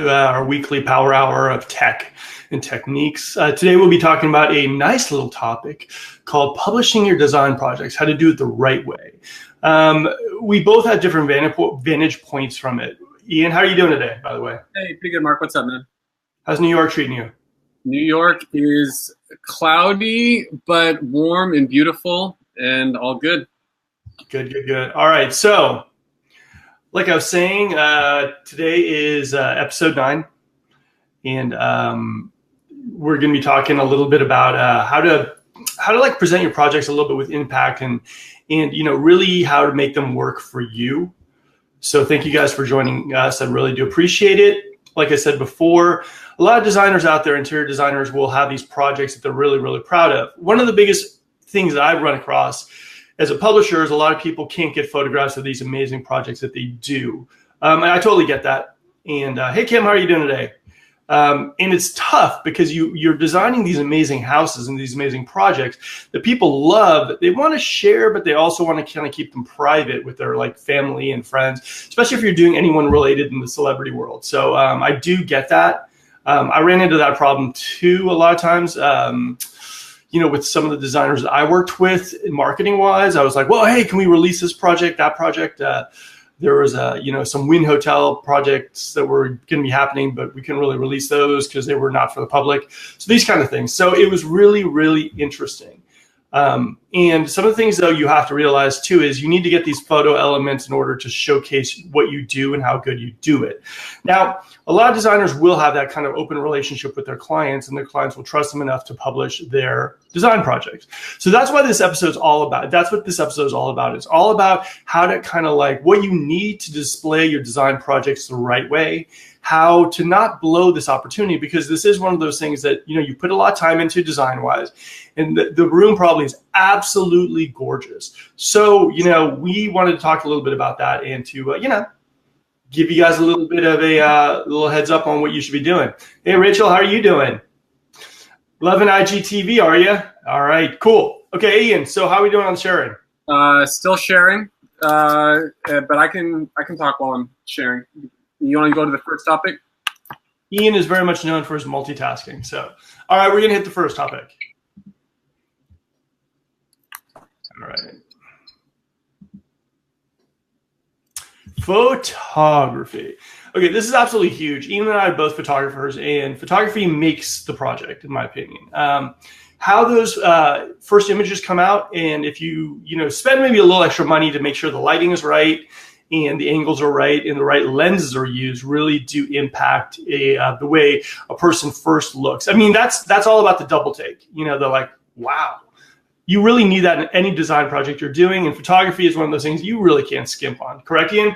Our weekly power hour of tech and techniques. Today we'll be talking about a nice little topic called publishing your design projects, how to do it the right way. We both have different vantage points from it. Ian, how are you doing today, by the way? Hey, pretty good, Mark. What's up, man? How's New York treating you? New York is cloudy, but warm and beautiful and all good. Good. All right. So, like I was saying, today is episode 9. And we're going to be talking a little bit about how to like present your projects a little bit with impact and really how to make them work for you. So thank you guys for joining us. I really do appreciate it. Like I said before, a lot of designers out there, interior designers, will have these projects that they're really, really proud of. One of the biggest things that I've run across as a publisher is a lot of people can't get photographs of these amazing projects that they do. And I totally get that. And hey, Kim, how are you doing today? And it's tough because you're designing these amazing houses and these amazing projects that people love, that they want to share, but they also want to kind of keep them private with their like family and friends, especially if you're doing anyone related in the celebrity world. So I do get that. I ran into that problem too a lot of times. With some of the designers that I worked with marketing wise, I was like, well, hey, can we release this project, that project? There was some Wynn Hotel projects that were going to be happening, but we couldn't really release those because they were not for the public. So these kind of things. So it was really, really interesting. And some of the things, though, you have to realize, too, is you need to get these photo elements in order to showcase what you do and how good you do it. Now, a lot of designers will have that kind of open relationship with their clients, and their clients will trust them enough to publish their design projects. So that's what this episode is all about. It's all about how to kind of like what you need to display your design projects the right way, how to not blow this opportunity, because this is one of those things that, you put a lot of time into design-wise, and the room probably is absolutely gorgeous. So, we wanted to talk a little bit about that and to, give you guys a little bit of a little heads up on what you should be doing. Hey, Rachel, how are you doing? Loving IGTV, are you? All right, cool. Okay, Ian, so how are we doing on sharing? Still sharing, but I can talk while I'm sharing. You want to go to the first topic? Ian is very much known for his multitasking. So, all right, we're going to hit the first topic. All right. Photography. Okay, this is absolutely huge. Ian and I are both photographers, and photography makes the project, in my opinion. How those first images come out, and if you spend maybe a little extra money to make sure the lighting is right and the angles are right and the right lenses are used, really do impact the way a person first looks. I mean, that's all about the double take. They're like, wow. You really need that in any design project you're doing, and photography is one of those things you really can't skimp on. Correct, Ian?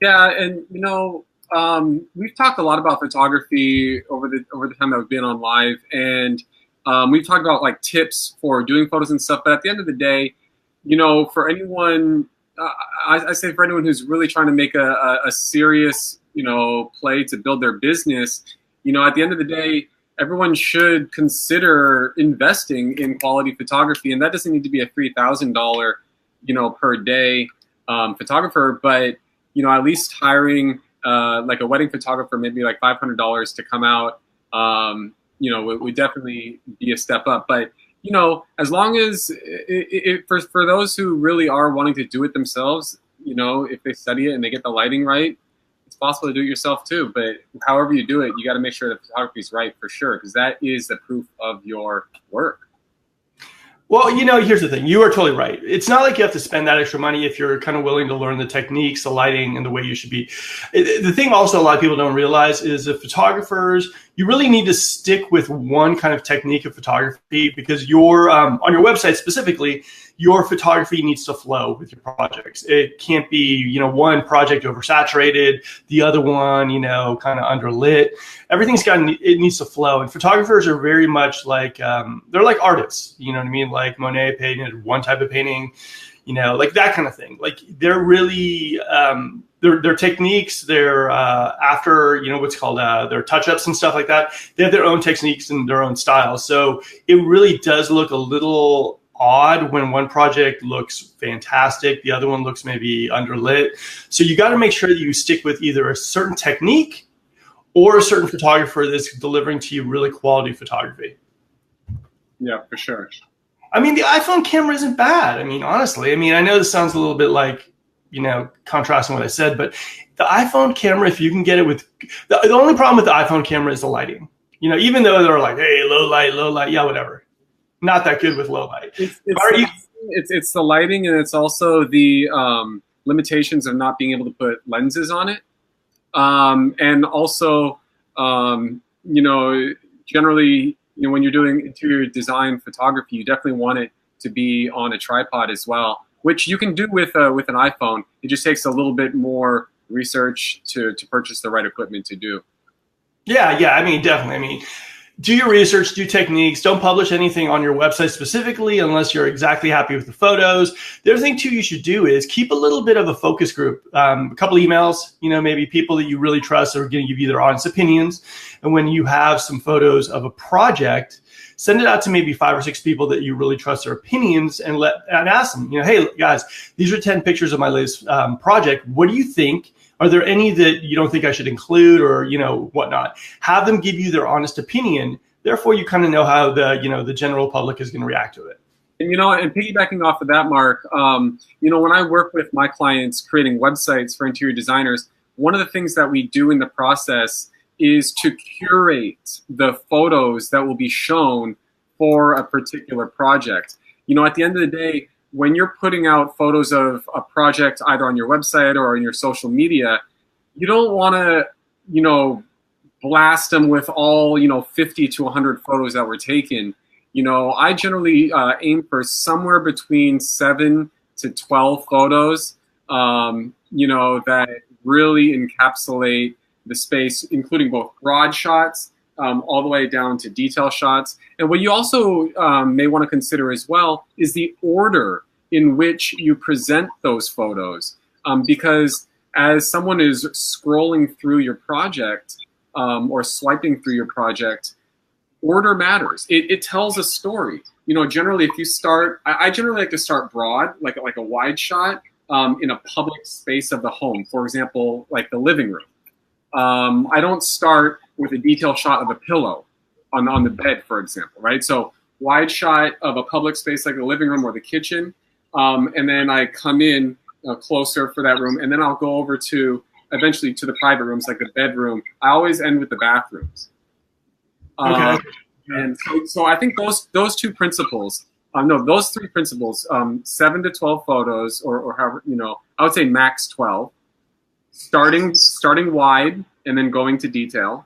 Yeah, and we've talked a lot about photography over the time that we've been on live, and we've talked about like tips for doing photos and stuff. But at the end of the day, for anyone, I say for anyone who's really trying to make a serious play to build their business, at the end of the day, everyone should consider investing in quality photography, and that doesn't need to be a $3,000 per day photographer, but at least hiring like a wedding photographer, maybe like $500 to come out, would definitely be a step up. But as long as for those who really are wanting to do it themselves, if they study it and they get the lighting right, it's possible to do it yourself too. But however you do it, you got to make sure the photography is right for sure, because that is the proof of your work. Well, here's the thing. You are totally right. It's not like you have to spend that extra money if you're kind of willing to learn the techniques, the lighting, and the way you should be. The thing also a lot of people don't realize is that photographers, you really need to stick with one kind of technique of photography, because your on your website specifically, your photography needs to flow with your projects. It can't be, one project oversaturated, the other one, kind of underlit. Everything's it needs to flow. And photographers are very much like, they're like artists, you know what I mean? Like Monet painted one type of painting, like that kind of thing. Like they're really, their techniques, their after, what's called their touch-ups and stuff like that, they have their own techniques and their own style. So it really does look a little odd when one project looks fantastic, the other one looks maybe underlit. So you got to make sure that you stick with either a certain technique or a certain photographer that's delivering to you really quality photography. Yeah, for sure. I mean, the iPhone camera isn't bad. I mean, honestly, I mean, I know this sounds a little bit like, contrasting what I said, but the iPhone camera, if you can get it with the only problem with the iPhone camera is the lighting. Even though they're like, hey, low light, yeah, whatever. Not that good with low light. It's the lighting, and it's also the limitations of not being able to put lenses on it. And also, generally, when you're doing interior design photography, you definitely want it to be on a tripod as well, which you can do with an iPhone. It just takes a little bit more research to purchase the right equipment to do. Yeah. I mean, definitely. I mean, do your research, do techniques. Don't publish anything on your website specifically unless you're exactly happy with the photos. The other thing, too, you should do is keep a little bit of a focus group, a couple emails, maybe people that you really trust are going to give you their honest opinions. And when you have some photos of a project, send it out to maybe 5 or 6 people that you really trust their opinions and ask them, hey, guys, these are 10 pictures of my latest project. What do you think? Are there any that you don't think I should include or, whatnot? Have them give you their honest opinion. Therefore, you kind of know how the general public is going to react to it. And, and piggybacking off of that, Mark, when I work with my clients creating websites for interior designers, one of the things that we do in the process is to curate the photos that will be shown for a particular project. At the end of the day, when you're putting out photos of a project either on your website or on your social media, you don't want to, blast them with all, 50 to 100 photos that were taken. I generally aim for somewhere between 7 to 12 photos, that really encapsulate the space, including both broad shots, all the way down to detail shots. And what you also may want to consider as well is the order in which you present those photos. Because as someone is scrolling through your project or swiping through your project, order matters. It tells a story. Generally, if you start, I generally like to start broad, like a wide shot in a public space of the home. For example, like the living room. I don't start with a detail shot of a pillow on the bed, for example, right? So wide shot of a public space like the living room or the kitchen, and then I come in closer for that room, and then I'll go over to eventually to the private rooms like the bedroom. I always end with the bathrooms. Okay. And so I think those two principles, those 3 principles, 7 to 12 photos, or however, I would say max 12. Starting wide and then going to detail,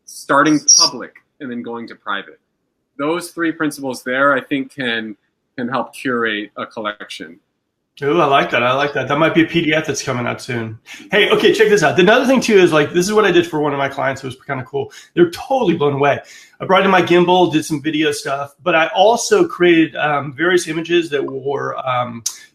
starting public and then going to private. Those 3 principles there, I think, can help curate a collection. Ooh, I like that. That might be a PDF that's coming out soon. Hey, okay, check this out. Another thing too is this is what I did for one of my clients. It was kind of cool. They're totally blown away. I brought in my gimbal, did some video stuff, but I also created various images that were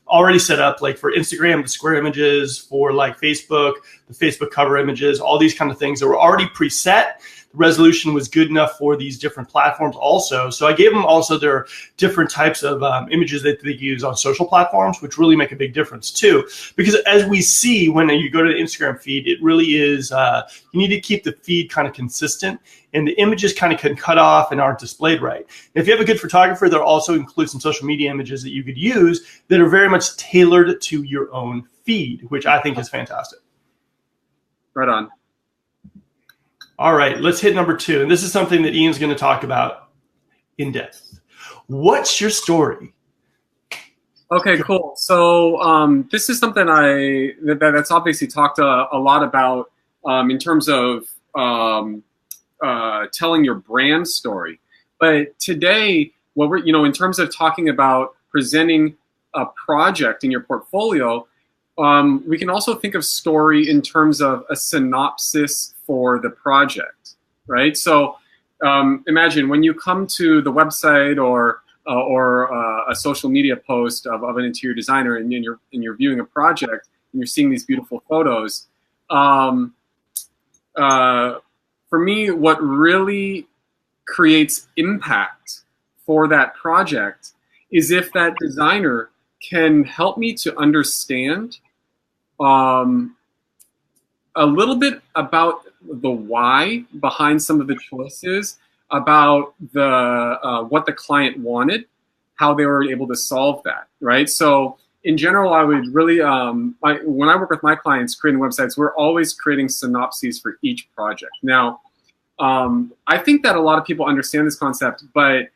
already set up, like for Instagram, the square images, for like Facebook, the Facebook cover images, all these kind of things that were already preset. The resolution was good enough for these different platforms also. So I gave them also their different types of images that they use on social platforms, which really make a big difference too. Because as we see when you go to the Instagram feed, it really is, you need to keep the feed kind of consistent, and the images kind of can cut off and aren't displayed right. If you have a good photographer, they'll also include some social media images that you could use that are very much tailored to your own feed, which I think is fantastic. Right on. All right, let's hit number 2. And this is something that Ian's going to talk about in depth. What's your story? Okay, cool. So this is something that's obviously talked a lot about in terms of telling your brand story. But today, what we're, in terms of talking about presenting a project in your portfolio, we can also think of story in terms of a synopsis for the project, right? So imagine when you come to the website or a social media post of an interior designer, and you're viewing a project and you're seeing these beautiful photos. For me, what really creates impact for that project is if that designer can help me to understand a little bit about the why behind some of the choices, about the what the client wanted, how they were able to solve that, right? So in general, I would really, when I work with my clients creating websites, we're always creating synopses for each project. Now, I think that a lot of people understand this concept, but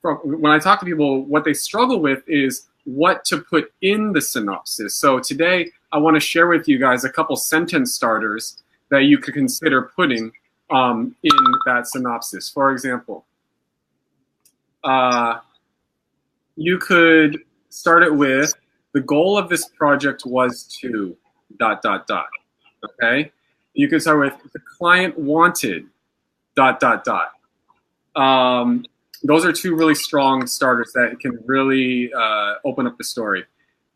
when I talk to people, what they struggle with is what to put in the synopsis. So today, I want to share with you guys a couple sentence starters that you could consider putting in that synopsis. For example, you could start it with, the goal of this project was to ... Okay? You could start with, the client wanted ... Those are two really strong starters that can really open up the story.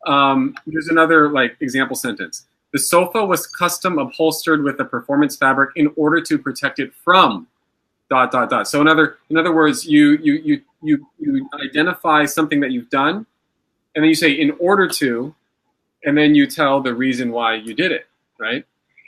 Here's another example sentence. The sofa was custom upholstered with a performance fabric in order to protect it from ... So in other words, you identify something that you've done, and then you say in order to, and then you tell the reason why you did it, right?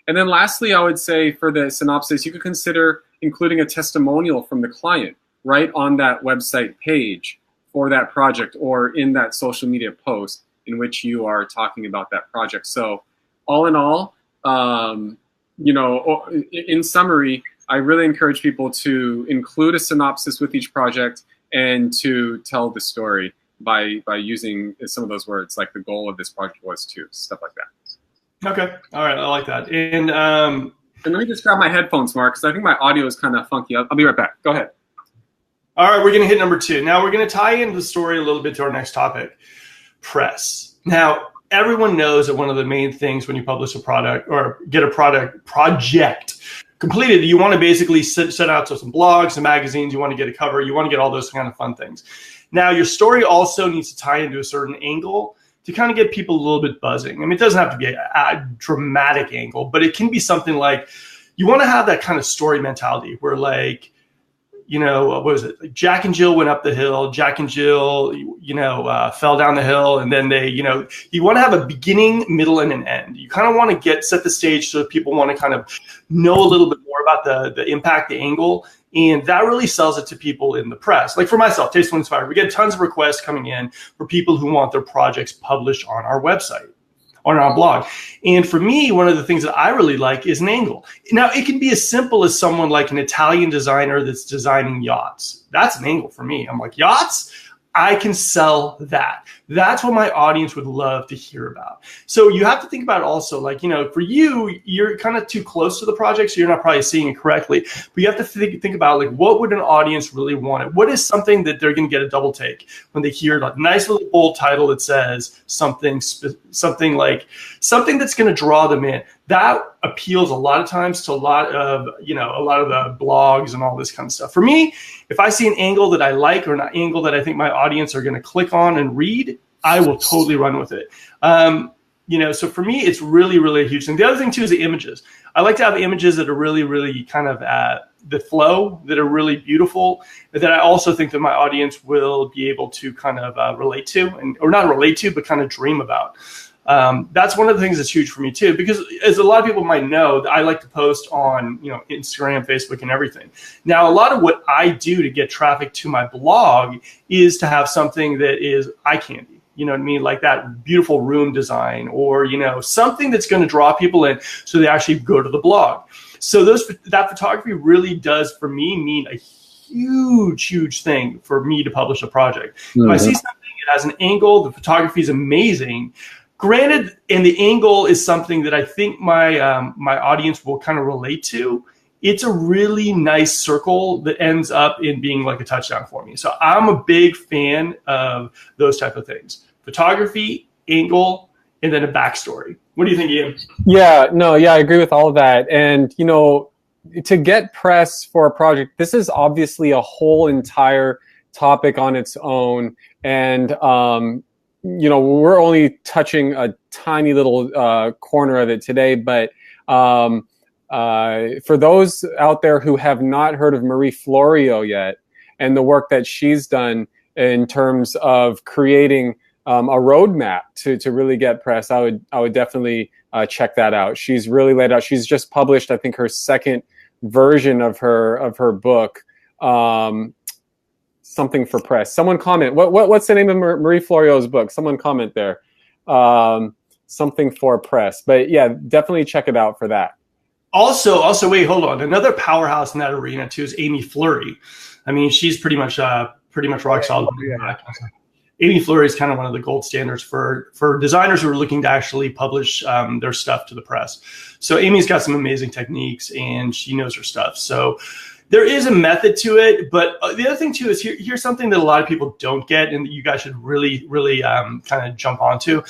And then lastly, I would say for the synopsis, you could consider including a testimonial from the client right on that website page for that project, or in that social media post in which you are talking about that project. So all in all, in summary, I really encourage people to include a synopsis with each project and to tell the story by using some of those words, like the goal of this project was to, stuff like that. Okay. All right. I like that. And let me just grab my headphones, Mark, because I think my audio is kind of funky. I'll be right back. Go ahead. All right. We're going to hit number 2. Now we're going to tie in the story a little bit to our next topic, press. Now, everyone knows that one of the main things when you publish a product or get a project completed, you want to basically set out to some blogs, some magazines, you want to get a cover, you want to get all those kind of fun things. Now, your story also needs to tie into a certain angle to kind of get people a little bit buzzing. I mean, it doesn't have to be a dramatic angle, but it can be something like, you want to have that kind of story mentality where what was it? Like Jack and Jill went up the hill. Jack and Jill, fell down the hill, and then you want to have a beginning, middle, and an end. You kind of want to set the stage so that people want to kind of know a little bit more about the impact, the angle, and that really sells it to people in the press. Like for myself, Tasteful Inspired, we get tons of requests coming in for people who want their projects published on our website, on our blog. And for me, one of the things that I really like is an angle. Now, it can be as simple as someone like an Italian designer that's designing yachts. That's an angle for me. I'm like, yachts? I can sell that. That's what my audience would love to hear about. So you have to think about also, for you, you're kind of too close to the project, so you're not probably seeing it correctly. But you have to think about, what would an audience really want? What is something that they're going to get a double take when they hear a nice little bold title that says something that's going to draw them in? That appeals a lot of times to a lot of the blogs and all this kind of stuff. For me, if I see an angle that I like or an angle that I think my audience are going to click on and read, I will totally run with it. So for me, it's really, really a huge thing. The other thing too is the images. I like to have images that are really, really kind of the flow, that are really beautiful, that I also think that my audience will be able to kind of relate to, or not relate to, but kind of dream about. That's one of the things that's huge for me too, because as a lot of people might know, I like to post on, Instagram, Facebook, and everything. Now, a lot of what I do to get traffic to my blog is to have something that is eye candy. You know what I mean? Like that beautiful room design, or, something that's going to draw people in so they actually go to the blog. So that photography really does, for me, mean a huge, huge thing for me to publish a project. Mm-hmm. If I see something that has an angle, the photography is amazing. Granted, and the angle is something that I think my audience will kind of relate to. It's a really nice circle that ends up in being like a touchdown for me. So I'm a big fan of those type of things. Photography, angle, and then a backstory. What do you think, Ian? I agree with all of that. And, to get press for a project, this is obviously a whole entire topic on its own. And, we're only touching a tiny little corner of it today. But for those out there who have not heard of Marie Florio yet, and the work that she's done in terms of creating a roadmap to really get press, I would definitely check that out. She's really laid out. She's just published, I think, her second version of her book, Something for Press. Someone comment. What's the name of Marie Florio's book? Someone comment there. Something for Press. But yeah, definitely check it out for that. Also, wait, hold on. Another powerhouse in that arena too is Amy Fleury. I mean, she's pretty much rock solid. Yeah. Amy Fleury is kind of one of the gold standards for designers who are looking to actually publish their stuff to the press. So Amy's got some amazing techniques and she knows her stuff. So there is a method to it, but the other thing too is here's something that a lot of people don't get and that you guys should really kind of jump onto.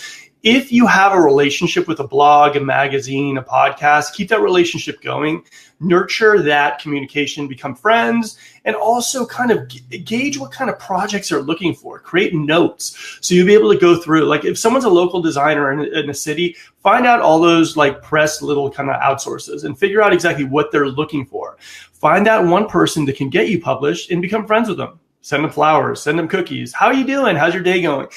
If you have a relationship with a blog, a magazine, a podcast, keep that relationship going, nurture that communication, become friends, and also kind of gauge what kind of projects they're looking for. Create notes so you'll be able to go through. Like if someone's a local designer in a city, find out all those like press little kind of outsources and figure out exactly what they're looking for. Find out one person that can get you published and become friends with them. Send them flowers, send them cookies. How are you doing? How's your day going?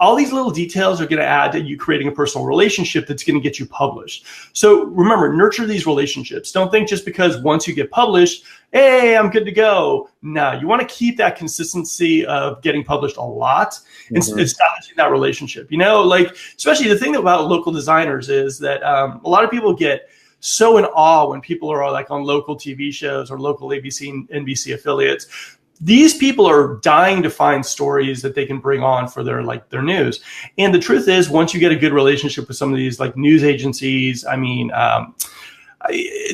All these little details are going to add to you creating a personal relationship that's going to get you published. So remember, nurture these relationships. Don't think just because once you get published, hey, I'm good to go. No, you want to keep that consistency of getting published a lot and establishing that relationship. You know, like especially the thing about local designers is that a lot of people get so in awe when people are like on local TV shows or local ABC and NBC affiliates. These people are dying to find stories that they can bring on for their news. And the truth is, once you get a good relationship with some of these like news agencies, I mean,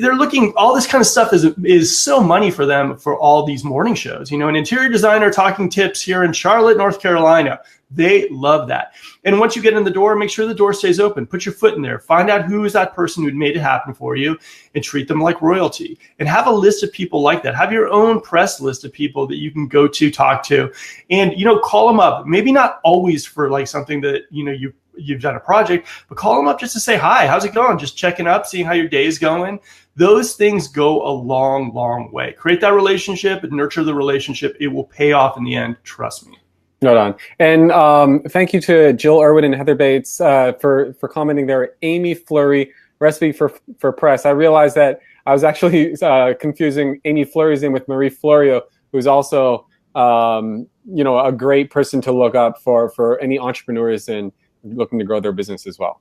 they're looking, all this kind of stuff is so money for them for all these morning shows. You know, an interior designer talking tips here in Charlotte, North Carolina. They love that. And once you get in the door, make sure the door stays open. Put your foot in there. Find out who is that person who made it happen for you and treat them like royalty. And have a list of people like that. Have your own press list of people that you can go to, talk to, and, you know, call them up. Maybe not always for like something that, you know, you've done a project, but call them up just to say, hi, how's it going? Just checking up, seeing how your day is going. Those things go a long, long way. Create that relationship and nurture the relationship. It will pay off in the end. Trust me. Right on. And thank you to Jill Irwin and Heather Bates for commenting there. Amy Fleury, Recipe for Press. I realized that I was actually confusing Amy Fleury's name with Marie Florio, who's also you know, a great person to look up for any entrepreneurs and looking to grow their business as well.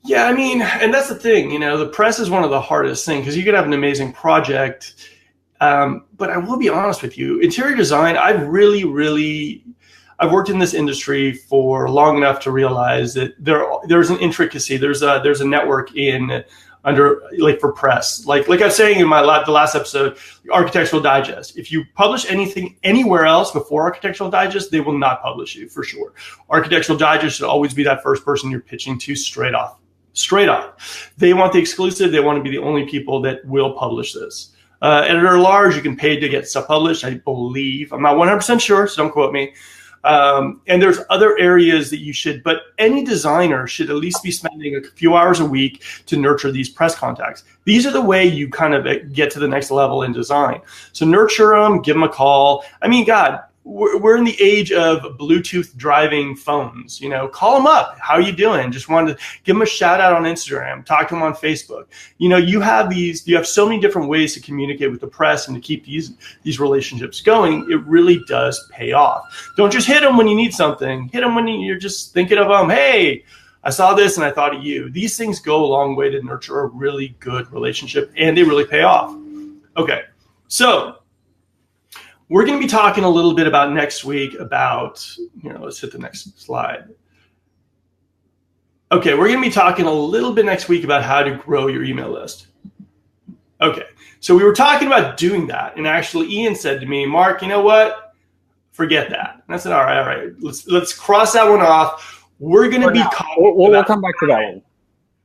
Yeah, I mean, and that's the thing, you know, the press is one of the hardest things because you could have an amazing project. But I will be honest with you, interior design, I've worked in this industry for long enough to realize that there's an intricacy. There's a network under like for press. Like I was saying in the last episode, Architectural Digest. If you publish anything anywhere else before Architectural Digest, they will not publish you for sure. Architectural Digest should always be that first person you're pitching to straight off. They want the exclusive. They want to be the only people that will publish this. Editor-at-large, you can pay to get stuff published, I believe. I'm not 100% sure, so don't quote me. And there's other areas that you should, but any designer should at least be spending a few hours a week to nurture these press contacts. These are the way you kind of get to the next level in design. So nurture them, give them a call. I mean, God, we're in the age of Bluetooth driving phones. You know, call them up. How are you doing? Just wanted to give them a shout out on Instagram. Talk to them on Facebook. You know, you have so many different ways to communicate with the press and to keep these relationships going. It really does pay off. Don't just hit them when you need something. Hit them when you're just thinking of them. Hey, I saw this and I thought of you. These things go a long way to nurture a really good relationship, and they really pay off. Okay, so we're going to be talking a little bit about next week about, you know, let's hit the next slide. Okay, we're going to be talking a little bit next week about how to grow your email list. Okay, so we were talking about doing that, and actually Ian said to me, Mark, you know what? Forget that. And I said, all right, let's cross that one off. We're going to be we'll come back to that one.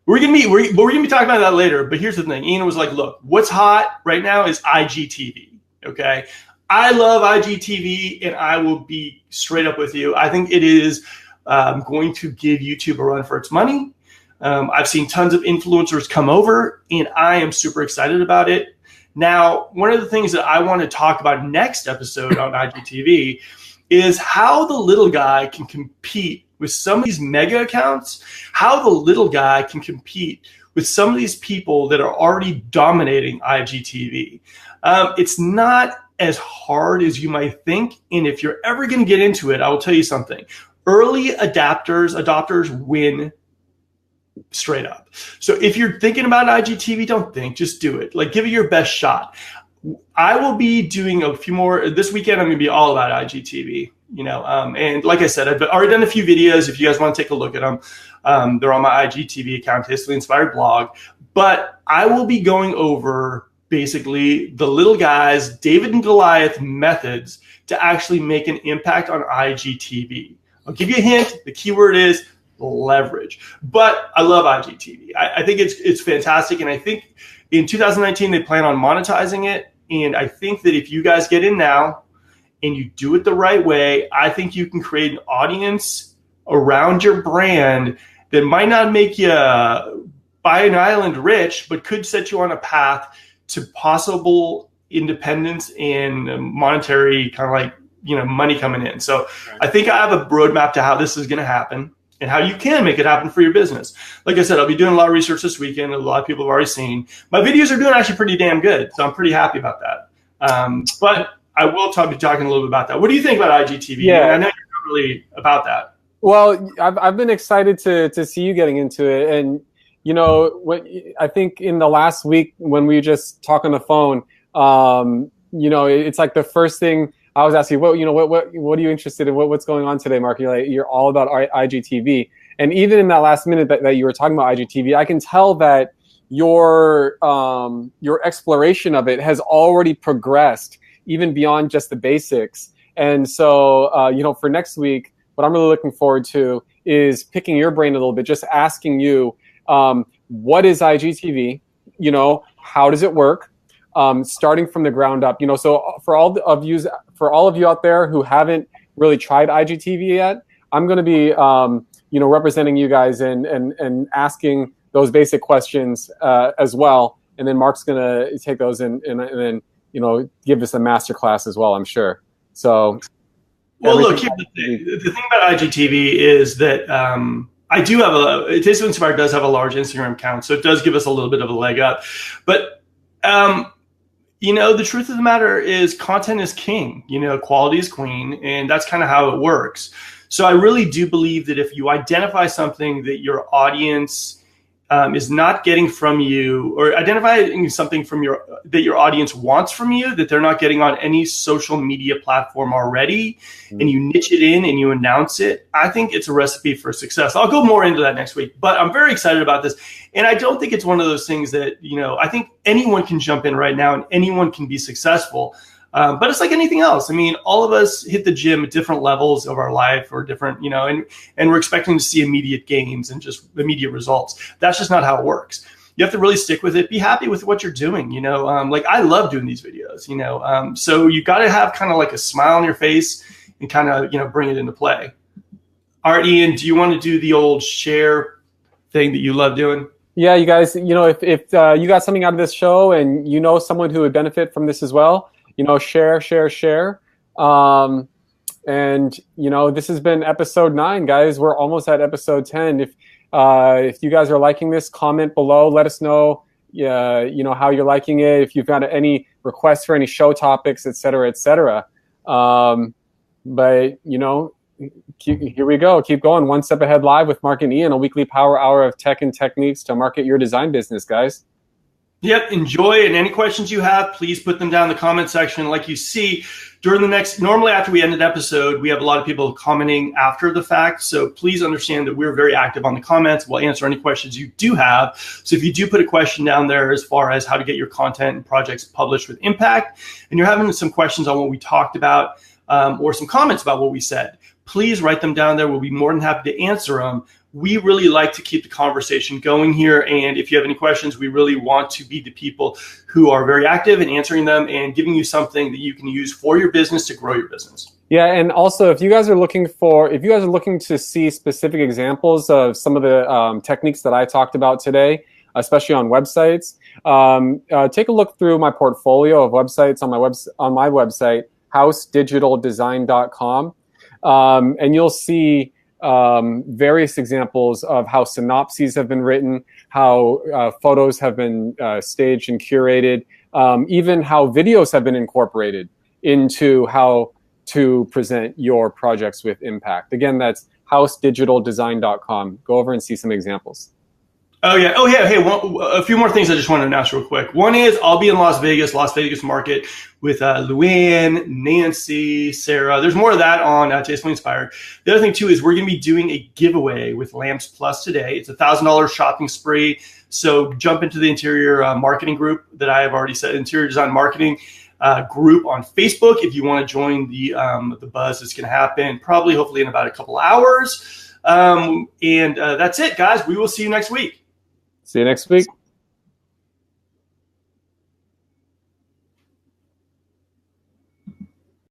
We're gonna be talking about that later. But here's the thing: Ian was like, "Look, what's hot right now is IGTV." Okay, I love IGTV, and I will be straight up with you. I think it is going to give YouTube a run for its money. I've seen tons of influencers come over, and I am super excited about it. Now, one of the things that I want to talk about next episode on IGTV is how the little guy can compete with some of these mega accounts, how the little guy can compete with some of these people that are already dominating IGTV. It's not as hard as you might think. And if you're ever going to get into it, I will tell you something. Early adopters win straight up. So if you're thinking about IGTV, don't think, just do it. Like, give it your best shot. I will be doing a few more this weekend. I'm going to be all about IGTV, and like I said, I've already done a few videos. If you guys want to take a look at them, they're on my IGTV account, Tastefully Inspired blog. But I will be going over basically the little guys, David and Goliath methods to actually make an impact on IGTV. I'll give you a hint. The keyword is leverage. But I love IGTV. I think it's fantastic. And I think in 2019, they plan on monetizing it. And I think that if you guys get in now and you do it the right way, I think you can create an audience around your brand that might not make you buy an island rich, but could set you on a path to possible independence and monetary kind of like, money coming in. So right. I think I have a roadmap to how this is going to happen and how you can make it happen for your business. Like I said, I'll be doing a lot of research this weekend. A lot of people have already seen. My videos are doing actually pretty damn good, so I'm pretty happy about that. But I will be talking a little bit about that. What do you think about IGTV? Yeah. I know you're not really about that. Well, I've been excited to see you getting into it. And, what I think in the last week when we just talk on the phone, it's like the first thing I was asking, what are you interested in? What's going on today, Mark? You're all about IGTV. And even in that last minute that you were talking about IGTV, I can tell that your exploration of it has already progressed even beyond just the basics. And so, for next week, what I'm really looking forward to is picking your brain a little bit, just asking you, what is IGTV? How does it work? Starting from the ground up, so for all of you out there who haven't really tried IGTV yet, I'm going to be, representing you guys and asking those basic questions as well. And then Mark's going to take those and then, give us a masterclass as well, I'm sure. So. Well, look, here's the thing about IGTV is that I do have Tastefully Inspired does have a large Instagram account, so it does give us a little bit of a leg up. But, the truth of the matter is content is king, quality is queen, and that's kind of how it works. So I really do believe that if you identify something that your audience is not getting from you, or identifying something that your audience wants from you that they're not getting on any social media platform already, and you niche it in and you announce it, I think it's a recipe for success. I'll go more into that next week, but I'm very excited about this. And I don't think it's one of those things that, I think anyone can jump in right now and anyone can be successful. But it's like anything else. I mean, all of us hit the gym at different levels of our life or different, and we're expecting to see immediate gains and just immediate results. That's just not how it works. You have to really stick with it. Be happy with what you're doing. Like I love doing these videos, so you got to have kind of like a smile on your face and kind of, bring it into play. All right, Ian, do you want to do the old share thing that you love doing? Yeah, you guys, if you got something out of this show and someone who would benefit from this as well, share. And this has been episode 9, guys. We're almost at episode 10. If you guys are liking this, comment below. Let us know, how you're liking it. If you've got any requests for any show topics, et cetera, et cetera. But here we go. Keep going. One Step Ahead Live with Mark and Ian, a weekly power hour of tech and techniques to market your design business, guys. Yep, enjoy. And any questions you have, please put them down in the comment section. Like you see, normally after we end an episode, we have a lot of people commenting after the fact. So please understand that we're very active on the comments. We'll answer any questions you do have. So if you do put a question down there as far as how to get your content and projects published with impact, and you're having some questions on what we talked about, or some comments about what we said, please write them down there. We'll be more than happy to answer them. We really like to keep the conversation going here. And if you have any questions, we really want to be the people who are very active in answering them and giving you something that you can use for your business to grow your business. Yeah. And also, if you guys are looking to see specific examples of some of the techniques that I talked about today, especially on websites, take a look through my portfolio of websites on my website, housedigitaldesign.com. And you'll see various examples of how synopses have been written, how photos have been staged and curated, even how videos have been incorporated into how to present your projects with impact. Again, that's housedigitaldesign.com. Go over and see some examples. Oh yeah. Hey, a few more things I just want to announce real quick. One is I'll be in Las Vegas Market with Luann, Nancy, Sarah. There's more of that on Tastefully Inspired. The other thing too is we're going to be doing a giveaway with Lamps Plus today. It's $1,000 shopping spree. So jump into the interior marketing group that I have already said, interior design marketing group on Facebook. If you want to join the buzz, it's going to happen probably, hopefully in about a couple hours. And that's it, guys. We will see you next week. See you next week.